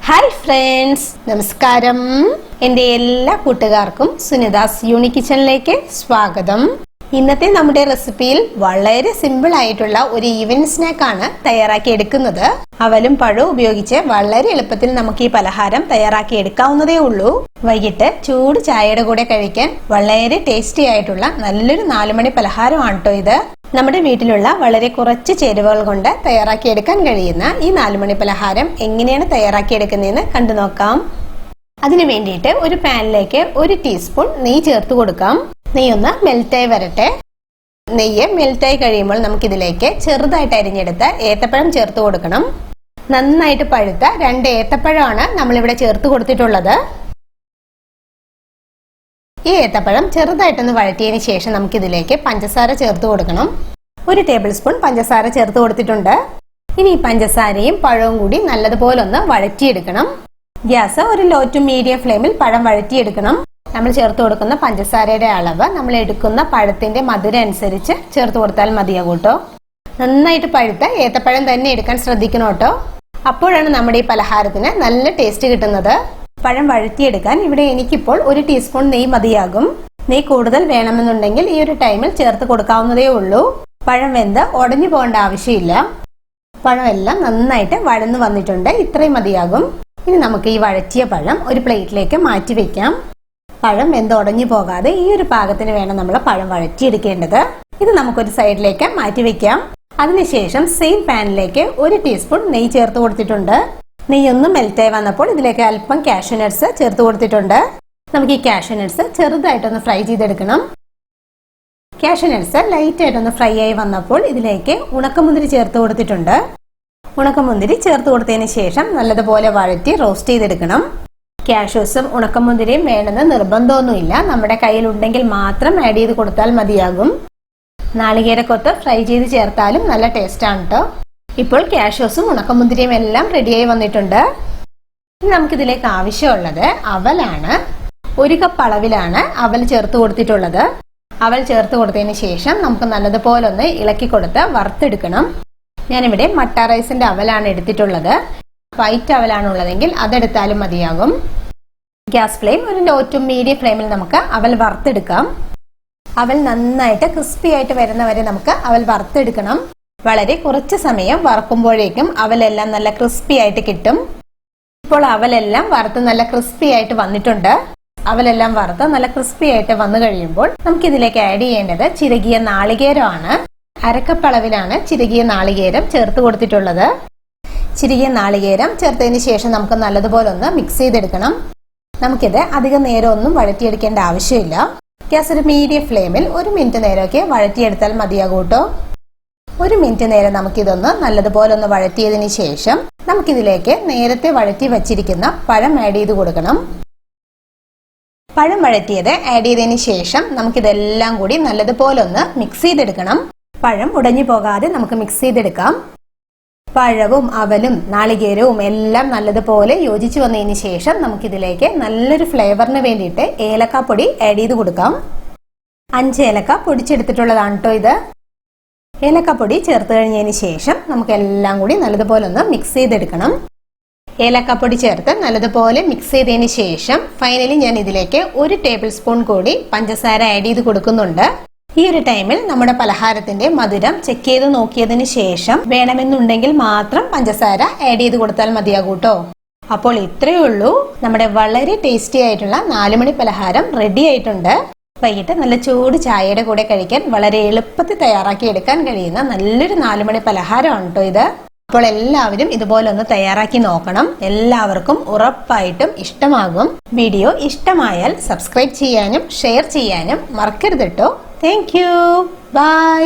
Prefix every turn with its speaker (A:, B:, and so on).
A: Hi friends, നമസ്കാരം. എൻ്റെ എല്ലാ കൂട്ടുകാർക്കും സുനിതാസ് യൂണി കിച്ചണിലേക്ക് സ്വാഗതം. ഇന്നത്തെ നമ്മുടെ റെസിപ്പിയിൽ വളരെ സിമ്പിൾ ആയിട്ടുള്ള ഒരു ഈവനിങ് സ്നാക്കാണ് തയ്യാറാക്കി എടുക്കുന്നത്. അവലും പഴവും ഉപയോഗിച്ച് വളരെ എളുപ്പത്തിൽ നമുക്ക് ഈ പലഹാരം തയ്യാറാക്കി എടുക്കാവുന്നതേ ഉള്ളൂ. വൈകിട്ട് ചൂട് ചായയുടെ കൂടെ കഴിക്കാൻ വളരെ ടേസ്റ്റി ആയിട്ടുള്ള നല്ലൊരു 4 മണി പലഹാരമാണ് കേട്ടോ ഇത്. നമ്മുടെ വീട്ടിലുള്ള വളരെ കുറച്ച് ചേരുവകൾ കൊണ്ട് തയ്യാറാക്കിയെടുക്കാൻ കഴിയുന്ന ഈ 4 മണി പലഹാരം എങ്ങനെയാണ് തയ്യാറാക്കിയെടുക്കുന്നതെന്ന് കണ്ടു നോക്കാം. അതിനു വേണ്ടിയിട്ട് ഒരു പാനിലേക്ക് 1 ടീസ്പൂൺ നെയ്യ് ചേർത്ത് കൊടുക്കാം. നെയ്യ് ഒന്ന് മെൽറ്റായി വരട്ടെ. നെയ്യ് മെൽറ്റായി കഴിയുമ്പോൾ നമുക്കിതിലേക്ക് ചെറുതായിട്ട് അരിഞ്ഞെടുത്ത ഏത്തപ്പഴം ചേർത്ത് കൊടുക്കണം. നന്നായിട്ട് പഴുത്ത 2 ഏത്തപ്പഴമാണ് നമ്മളിവിടെ ചേർത്ത് കൊടുത്തിട്ടുള്ളത്. ഈ ഏത്തപ്പഴം ചെറുതായിട്ടൊന്ന് വഴറ്റിയതിന് ശേഷം നമുക്കിതിലേക്ക് പഞ്ചസാര ചേർത്ത് കൊടുക്കണം. 1 ടേബിൾ സ്പൂൺ പഞ്ചസാര ചേർത്ത് കൊടുത്തിട്ടുണ്ട്. ഇനി ഈ പഞ്ചസാരയും പഴവും കൂടി നല്ലതുപോലെ ഒന്ന് വഴറ്റിയെടുക്കണം. ഗ്യാസ് ഒരു ലോ ടു മീഡിയം ഫ്ലെയിമിൽ പഴം വഴറ്റിയെടുക്കണം. നമ്മൾ ചേർത്ത് കൊടുക്കുന്ന പഞ്ചസാരയുടെ അളവ് നമ്മൾ എടുക്കുന്ന പഴത്തിന്റെ മധുരം അനുസരിച്ച് ചേർത്ത് കൊടുത്താൽ മതിയാകും കേട്ടോ. നന്നായിട്ട് പഴുത്ത ഏത്തപ്പഴം തന്നെ എടുക്കാൻ ശ്രദ്ധിക്കണം കേട്ടോ. അപ്പോഴാണ് നമ്മുടെ ഈ പലഹാരത്തിന് നല്ല ടേസ്റ്റ് കിട്ടുന്നത്. പഴം വഴറ്റിയെടുക്കാൻ ഇവിടെ എനിക്കിപ്പോൾ 1 ടീസ്പൂൺ നെയ്യ് മതിയാകും. നെയ്യ് കൂടുതൽ വേണമെന്നുണ്ടെങ്കിൽ ഈ ഒരു ടൈമിൽ ചേർത്ത് കൊടുക്കാവുന്നതേ ഉള്ളൂ. പഴം വെന്ത് ഉടഞ്ഞു പോകേണ്ട ആവശ്യമില്ല. പഴമെല്ലാം നന്നായിട്ട് വഴന്നു വന്നിട്ടുണ്ട്. ഇത്രയും മതിയാകും. ഇനി നമുക്ക് ഈ വഴറ്റിയ പഴം ഒരു പ്ലേറ്റിലേക്ക് മാറ്റി വെക്കാം. പഴം വെന്ത് ഉടഞ്ഞു പോകാതെ ഈ ഒരു പാകത്തിന് വേണം നമ്മൾ പഴം വഴറ്റിയെടുക്കേണ്ടത്. ഇത് നമുക്കൊരു സൈഡിലേക്ക് മാറ്റി വെക്കാം. അതിനുശേഷം സെയിം പാനിലേക്ക് 1 ടീസ്പൂൺ നെയ്യ് ചേർത്ത് കൊടുത്തിട്ടുണ്ട്. നെയ്യ് ഒന്ന് മെൽറ്റായി വന്നപ്പോൾ ഇതിലേക്ക് അല്പം കാഷ്യൂ നട്ട്സ് ചേർത്ത് കൊടുത്തിട്ടുണ്ട്. നമുക്ക് ഈ കാഷ്യൂ നട്ട്സ് ചെറുതായിട്ടൊന്ന് ഫ്രൈ ചെയ്തെടുക്കണം. കാഷ്യൂ നട്ട്സ് ലൈറ്റ് ആയിട്ടൊന്ന് ഫ്രൈ ആയി വന്നപ്പോൾ ഇതിലേക്ക് ഉണക്കമുന്തിരി ചേർത്ത് കൊടുത്തിട്ടുണ്ട്. ഉണക്കമുന്തിരി ചേർത്ത് കൊടുത്തതിന് ശേഷം നല്ലതുപോലെ വഴറ്റി റോസ്റ്റ് ചെയ്തെടുക്കണം. കാഷ്യൂസും ഉണക്കമുന്തിരിയും വേണമെന്ന് നിർബന്ധമൊന്നുമില്ല. നമ്മുടെ കയ്യിലുണ്ടെങ്കിൽ മാത്രം ആഡ് ചെയ്ത് കൊടുത്താൽ മതിയാകും. നാളികേരക്കൊത്ത് ഫ്രൈ ചെയ്ത് ചേർത്താലും നല്ല ടേസ്റ്റാണ് കേട്ടോ. ഇപ്പോൾ കാഷ്യൂസും ഉണക്കമുന്തിരിയും എല്ലാം റെഡിയായി വന്നിട്ടുണ്ട്. ഇനി നമുക്കിതിലേക്ക് ആവശ്യമുള്ളത് അവലാണ്. 1 കപ്പ് അളവിലാണ് അവൽ ചേർത്ത് കൊടുത്തിട്ടുള്ളത്. അവൽ ചേർത്ത് കൊടുത്തതിന് ശേഷം നമുക്ക് നല്ലതുപോലെ ഒന്ന് ഇളക്കി കൊടുത്ത് വറുത്തെടുക്കണം. ഞാനിവിടെ മട്ട റൈസിന്റെ അവലാണ് എടുത്തിട്ടുള്ളത്. വൈറ്റ് അവലാണ് ഉള്ളതെങ്കിൽ അതെടുത്താലും മതിയാകും. ഗ്യാസ് ഫ്ലെയിം ഒരു ലോ ടു മീഡിയം ഫ്ലെയിമിൽ നമുക്ക് അവൽ വറുത്തെടുക്കാം. അവൽ നന്നായിട്ട് ക്രിസ്പി ആയിട്ട് വരുന്നവരെ നമുക്ക് അവൽ വറുത്തെടുക്കണം. വളരെ കുറച്ച് സമയം വറക്കുമ്പോഴേക്കും അവലെല്ലാം നല്ല ക്രിസ്പി ആയിട്ട് കിട്ടും. ഇപ്പോൾ അവലെല്ലാം വറുത്ത് നല്ല ക്രിസ്പി ആയിട്ട് വന്നിട്ടുണ്ട്. അവലെല്ലാം വറുത്ത് നല്ല ക്രിസ്പി ആയിട്ട് വന്നു കഴിയുമ്പോൾ നമുക്ക് ഇതിലേക്ക് ആഡ് ചെയ്യേണ്ടത് ചിരകിയ നാളികേരമാണ്. 1/2 കപ്പ് അളവിലാണ് ചിരകിയ നാളികേരം ചേർത്ത് കൊടുത്തിട്ടുള്ളത്. ചിരകിയ നാളികേരം ചേർത്തതിന് ശേഷം നമുക്ക് നല്ലതുപോലെ ഒന്ന് മിക്സ് ചെയ്തെടുക്കണം. നമുക്കിത് അധികം നേരം ഒന്നും വഴറ്റിയെടുക്കേണ്ട ആവശ്യമില്ല. ഗ്യാസ് ഒരു മീഡിയം ഫ്ലെയിമിൽ 1 മിനിറ്റ് നേരമൊക്കെ വഴറ്റിയെടുത്താൽ മതിയാകും കേട്ടോ. 1 മിനിറ്റ് നേരം നമുക്കിതൊന്ന് നല്ലതുപോലെ ഒന്ന് വഴറ്റിയതിന് ശേഷം നമുക്കിതിലേക്ക് നേരത്തെ വഴറ്റി വച്ചിരിക്കുന്ന പഴം ആഡ് ചെയ്ത് കൊടുക്കണം. പഴം വഴറ്റിയത് ആഡ് ചെയ്തതിന് ശേഷം നമുക്കിതെല്ലാം കൂടി നല്ലതുപോലെ ഒന്ന് മിക്സ് ചെയ്തെടുക്കണം. പഴം ഉടഞ്ഞു പോകാതെ നമുക്ക് മിക്സ് ചെയ്തെടുക്കാം. പഴവും അവലും നാളികേരവും എല്ലാം നല്ലതുപോലെ യോജിച്ചു വന്നതിന് ശേഷം നമുക്കിതിലേക്ക് നല്ലൊരു ഫ്ലേവറിന് വേണ്ടിയിട്ട് ഏലക്കാപ്പൊടി ആഡ് ചെയ്ത് കൊടുക്കാം. 5 ഏലക്ക പൊടിച്ചെടുത്തിട്ടുള്ളതാണ് കേട്ടോ ഇത്. ഏലക്കപ്പൊടി ചേർത്ത് കഴിഞ്ഞതിന് ശേഷം നമുക്ക് എല്ലാം കൂടി നല്ലതുപോലെ ഒന്ന് മിക്സ് ചെയ്തെടുക്കണം. ഏലക്കപ്പൊടി ചേർത്ത് നല്ലതുപോലെ മിക്സ് ചെയ്തതിന് ശേഷം ഫൈനലി ഞാൻ ഇതിലേക്ക് 1 ടേബിൾ സ്പൂൺ കൂടി പഞ്ചസാര ആഡ് ചെയ്ത് കൊടുക്കുന്നുണ്ട്. ഈ ഒരു ടൈമിൽ നമ്മുടെ പലഹാരത്തിന്റെ മധുരം ചെക്ക് ചെയ്ത് നോക്കിയതിന് ശേഷം വേണമെന്നുണ്ടെങ്കിൽ മാത്രം പഞ്ചസാര ആഡ് ചെയ്ത് കൊടുത്താൽ മതിയാകും കേട്ടോ. അപ്പോൾ ഇത്രയേ ഉള്ളൂ. നമ്മുടെ വളരെ ടേസ്റ്റി ആയിട്ടുള്ള 4 മണി പലഹാരം റെഡി ആയിട്ടുണ്ട്. വൈകിട്ട് നല്ല ചൂട് ചായയുടെ കൂടെ കഴിക്കാൻ വളരെ എളുപ്പത്തിൽ തയ്യാറാക്കി എടുക്കാൻ കഴിയുന്ന നല്ലൊരു 4 മണി പലഹാരമാണ് കേട്ടോ ഇത്. അപ്പോൾ എല്ലാവരും ഇതുപോലെ ഒന്ന് തയ്യാറാക്കി നോക്കണം. എല്ലാവർക്കും ഉറപ്പായിട്ടും ഇഷ്ടമാകും. വീഡിയോ ഇഷ്ടമായാൽ സബ്സ്ക്രൈബ് ചെയ്യാനും ഷെയർ ചെയ്യാനും മറക്കരുത് കേട്ടോ. Thank you. ബൈ.